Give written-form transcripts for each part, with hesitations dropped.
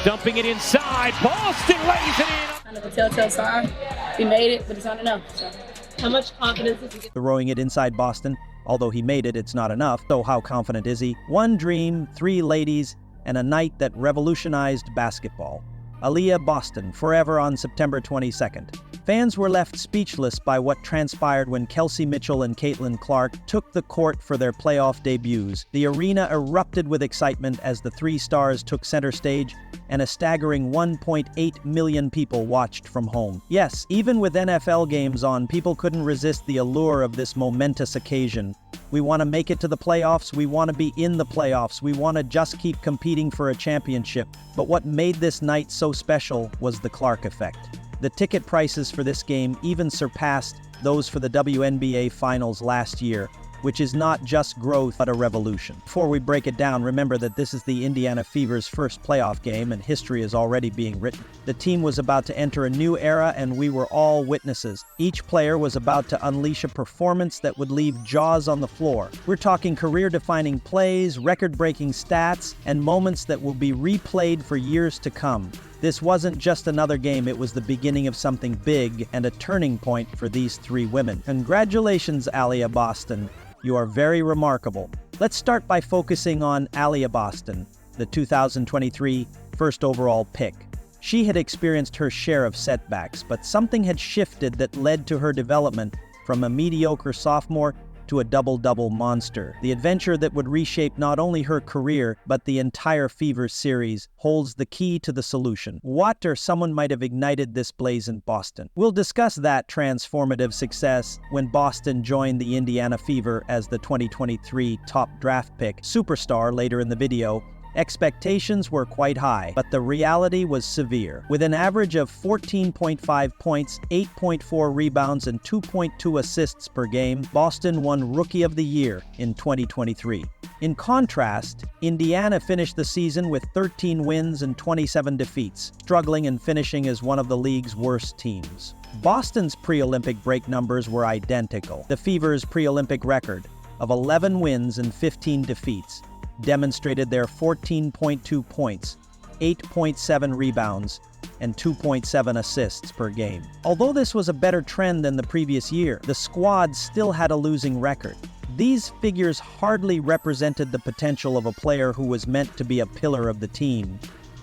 Dumping it inside. Boston lays it in. Kind of a telltale sign. We made it, but it's not enough. So. How much confidence did you get? Throwing it inside Boston. Although he made it, it's not enough. So how confident is he? One dream, three ladies, and a night that revolutionized basketball. Aliyah Boston, forever on September 22nd. Fans were left speechless by what transpired when Kelsey Mitchell and Caitlin Clark took the court for their playoff debuts. The arena erupted with excitement as the three stars took center stage, and a staggering 1.8 million people watched from home. Yes, even with NFL games on, people couldn't resist the allure of this momentous occasion. We want to make it to the playoffs, we want to be in the playoffs, we want to just keep competing for a championship. But what made this night so special was the Clark effect. The ticket prices for this game even surpassed those for the WNBA finals last year, which is not just growth but a revolution. Before we break it down, remember that this is the Indiana Fever's first playoff game and history is already being written. The team was about to enter a new era and we were all witnesses. Each player was about to unleash a performance that would leave jaws on the floor. We're talking career-defining plays, record-breaking stats, and moments that will be replayed for years to come. This wasn't just another game, it was the beginning of something big and a turning point for these three women. Congratulations, Aliyah Boston. You are very remarkable. Let's start by focusing on Aliyah Boston, the 2023 first overall pick. She had experienced her share of setbacks, but something had shifted that led to her development from a mediocre sophomore to a double-double monster. The adventure that would reshape not only her career, but the entire Fever series holds the key to the solution. What or someone might have ignited this blaze in Boston? We'll discuss that transformative success when Boston joined the Indiana Fever as the 2023 top draft pick superstar later in the video. Expectations were quite high, but the reality was severe. With an average of 14.5 points, 8.4 rebounds, and 2.2 assists per game, Boston won Rookie of the Year in 2023. In contrast, Indiana finished the season with 13 wins and 27 defeats, struggling and finishing as one of the league's worst teams. Boston's pre-Olympic break numbers were identical. The Fever's pre-Olympic record of 11 wins and 15 defeats demonstrated their 14.2 points, 8.7 rebounds, and 2.7 assists per game. Although this was a better trend than the previous year, the squad still had a losing record. These figures hardly represented the potential of a player who was meant to be a pillar of the team.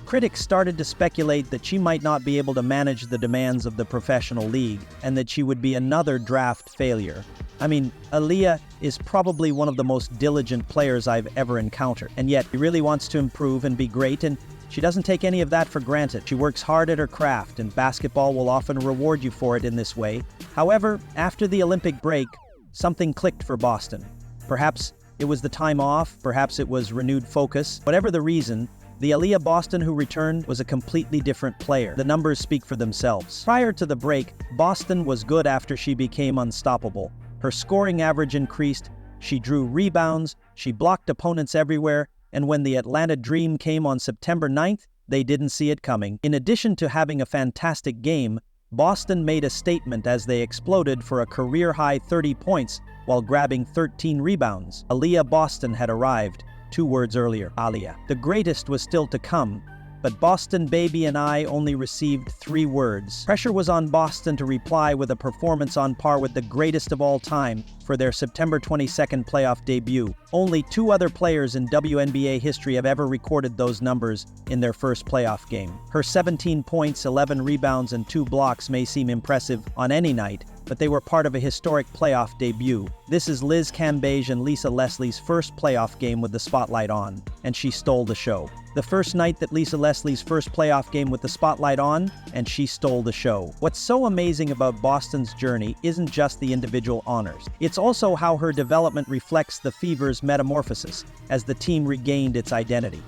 Critics started to speculate that she might not be able to manage the demands of the professional league and that she would be another draft failure. I mean, Aliyah is probably one of the most diligent players I've ever encountered, and yet she really wants to improve and be great, and she doesn't take any of that for granted. She works hard at her craft, and basketball will often reward you for it in this way. However, after the Olympic break, something clicked for Boston. Perhaps it was the time off, perhaps it was renewed focus. Whatever the reason, the Aliyah Boston who returned was a completely different player. The numbers speak for themselves. Prior to the break, Boston was good after she became unstoppable. Her scoring average increased, she drew rebounds, she blocked opponents everywhere, and when the Atlanta Dream came on September 9th, they didn't see it coming. In addition to having a fantastic game, Boston made a statement as they exploded for a career-high 30 points while grabbing 13 rebounds. Aliyah Boston had arrived 2 words earlier, Aliyah. The greatest was still to come, but Boston Baby and I only received 3 words. Pressure was on Boston to reply with a performance on par with the greatest of all time for their September 22nd playoff debut. Only 2 other players in WNBA history have ever recorded those numbers in their first playoff game. Her 17 points, 11 rebounds, and 2 blocks may seem impressive on any night, but they were part of a historic playoff debut. This is Liz Cambage and Lisa Leslie's first playoff game with the spotlight on, and she stole the show. The first night that Lisa Leslie's first playoff game with the spotlight on, and she stole the show. What's so amazing about Boston's journey isn't just the individual honors. It's also how her development reflects the Fever's metamorphosis as the team regained its identity.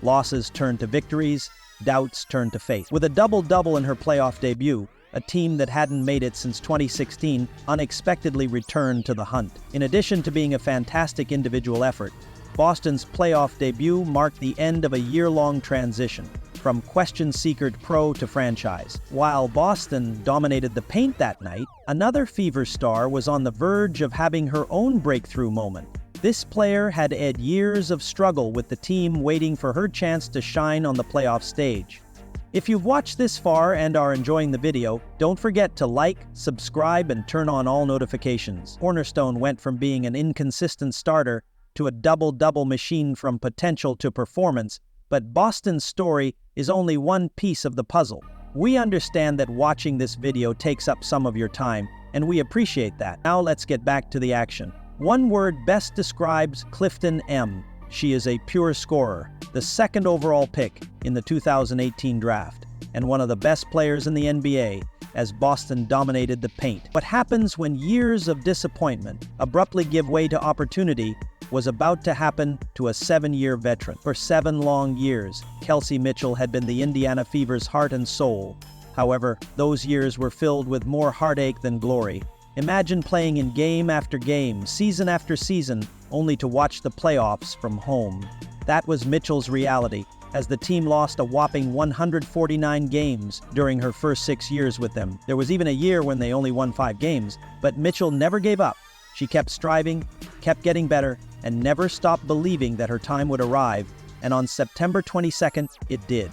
Losses turned to victories, doubts turned to faith. With a double-double in her playoff debut, a team that hadn't made it since 2016 unexpectedly returned to the hunt. In addition to being a fantastic individual effort, Boston's playoff debut marked the end of a year-long transition, from question-seekered pro to franchise. While Boston dominated the paint that night, another Fever star was on the verge of having her own breakthrough moment. This player had had years of struggle with the team waiting for her chance to shine on the playoff stage. If you've watched this far and are enjoying the video, don't forget to like, subscribe, and turn on all notifications. Cornerstone went from being an inconsistent starter to a double-double machine, from potential to performance, but Boston's story is only one piece of the puzzle. We understand that watching this video takes up some of your time, and we appreciate that. Now let's get back to the action. One word best describes Clifton M. She is a pure scorer, the second overall pick in the 2018 draft, and one of the best players in the NBA, as Boston dominated the paint. What happens when years of disappointment abruptly give way to opportunity was about to happen to a 7-year veteran. For 7 long years, Kelsey Mitchell had been the Indiana Fever's heart and soul. However, those years were filled with more heartache than glory. Imagine playing in game after game, season after season, only to watch the playoffs from home. That was Mitchell's reality, as the team lost a whopping 149 games during her first 6 years with them. There was even a year when they only won 5 games, but Mitchell never gave up. She kept striving, kept getting better, and never stopped believing that her time would arrive, and on September 22nd, it did.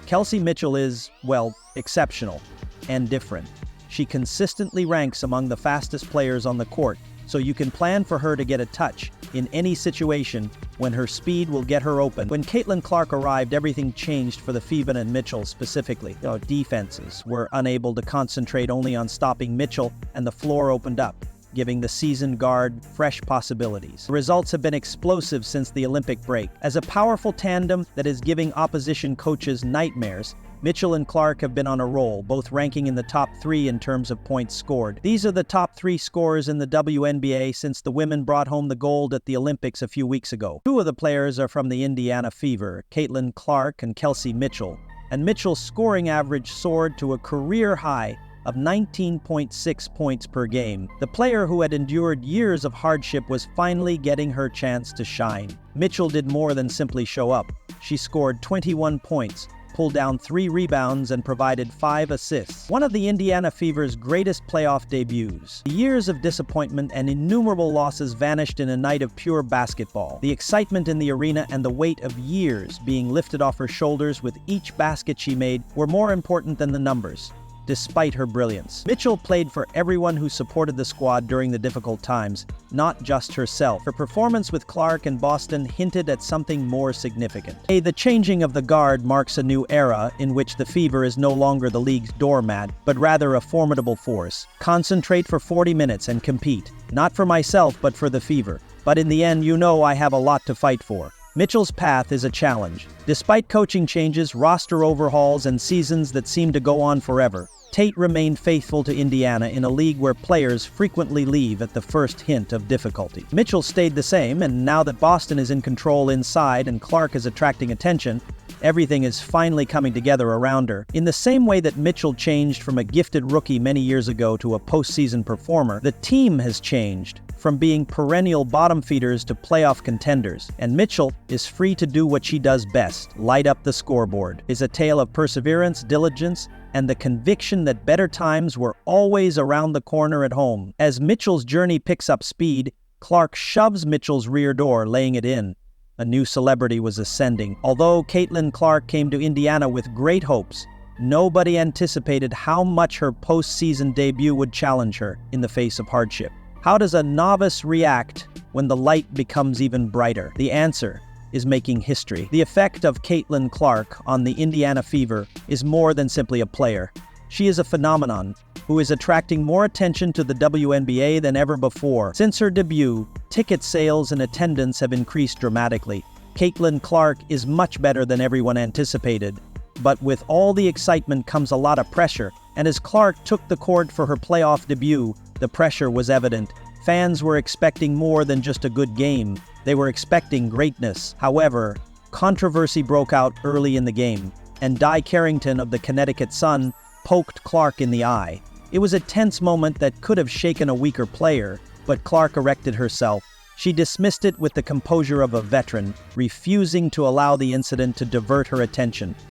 Kelsey Mitchell is, well, exceptional and different. She consistently ranks among the fastest players on the court, so you can plan for her to get a touch in any situation when her speed will get her open. When Caitlin Clark arrived, everything changed for the Fever and Mitchell specifically. Defenses were unable to concentrate only on stopping Mitchell, and the floor opened up, giving the seasoned guard fresh possibilities. The results have been explosive since the Olympic break. As a powerful tandem that is giving opposition coaches nightmares, Mitchell and Clark have been on a roll, both ranking in the top 3 in terms of points scored. These are the top 3 scorers in the WNBA since the women brought home the gold at the Olympics a few weeks ago. 2 of the players are from the Indiana Fever, Caitlin Clark and Kelsey Mitchell, and Mitchell's scoring average soared to a career high of 19.6 points per game. The player who had endured years of hardship was finally getting her chance to shine. Mitchell did more than simply show up. She scored 21 points, pulled down 3 rebounds, and provided 5 assists. One of the Indiana Fever's greatest playoff debuts. The years of disappointment and innumerable losses vanished in a night of pure basketball. The excitement in the arena and the weight of years being lifted off her shoulders with each basket she made were more important than the numbers. Despite her brilliance, Mitchell played for everyone who supported the squad during the difficult times, not just herself. Her performance with Clark and Boston hinted at something more significant. The changing of the guard marks a new era in which the Fever is no longer the league's doormat, but rather a formidable force. Concentrate for 40 minutes and compete. Not for myself, but for the Fever. But in the end, you know I have a lot to fight for. Mitchell's path is a challenge. Despite coaching changes, roster overhauls, and seasons that seem to go on forever, Tate remained faithful to Indiana in a league where players frequently leave at the first hint of difficulty. Mitchell stayed the same, and now that Boston is in control inside and Clark is attracting attention, everything is finally coming together around her. In the same way that Mitchell changed from a gifted rookie many years ago to a postseason performer, the team has changed from being perennial bottom feeders to playoff contenders, and Mitchell is free to do what she does best, light up the scoreboard. It's a tale of perseverance, diligence, and the conviction that better times were always around the corner at home. As Mitchell's journey picks up speed, Clark shoves Mitchell's rear door, laying it in. A new celebrity was ascending. Although Caitlin Clark came to Indiana with great hopes, nobody anticipated how much her postseason debut would challenge her in the face of hardship. How does a novice react when the light becomes even brighter? The answer is making history. The effect of Caitlin Clark on the Indiana Fever is more than simply a player. She is a phenomenon who is attracting more attention to the WNBA than ever before. Since her debut, ticket sales and attendance have increased dramatically. Caitlin Clark is much better than everyone anticipated. But with all the excitement comes a lot of pressure, and as Clark took the court for her playoff debut, the pressure was evident. Fans were expecting more than just a good game. They were expecting greatness. However, controversy broke out early in the game, and Di Carrington of the Connecticut Sun poked Clark in the eye. It was a tense moment that could have shaken a weaker player, but Clark erected herself. She dismissed it with the composure of a veteran, refusing to allow the incident to divert her attention.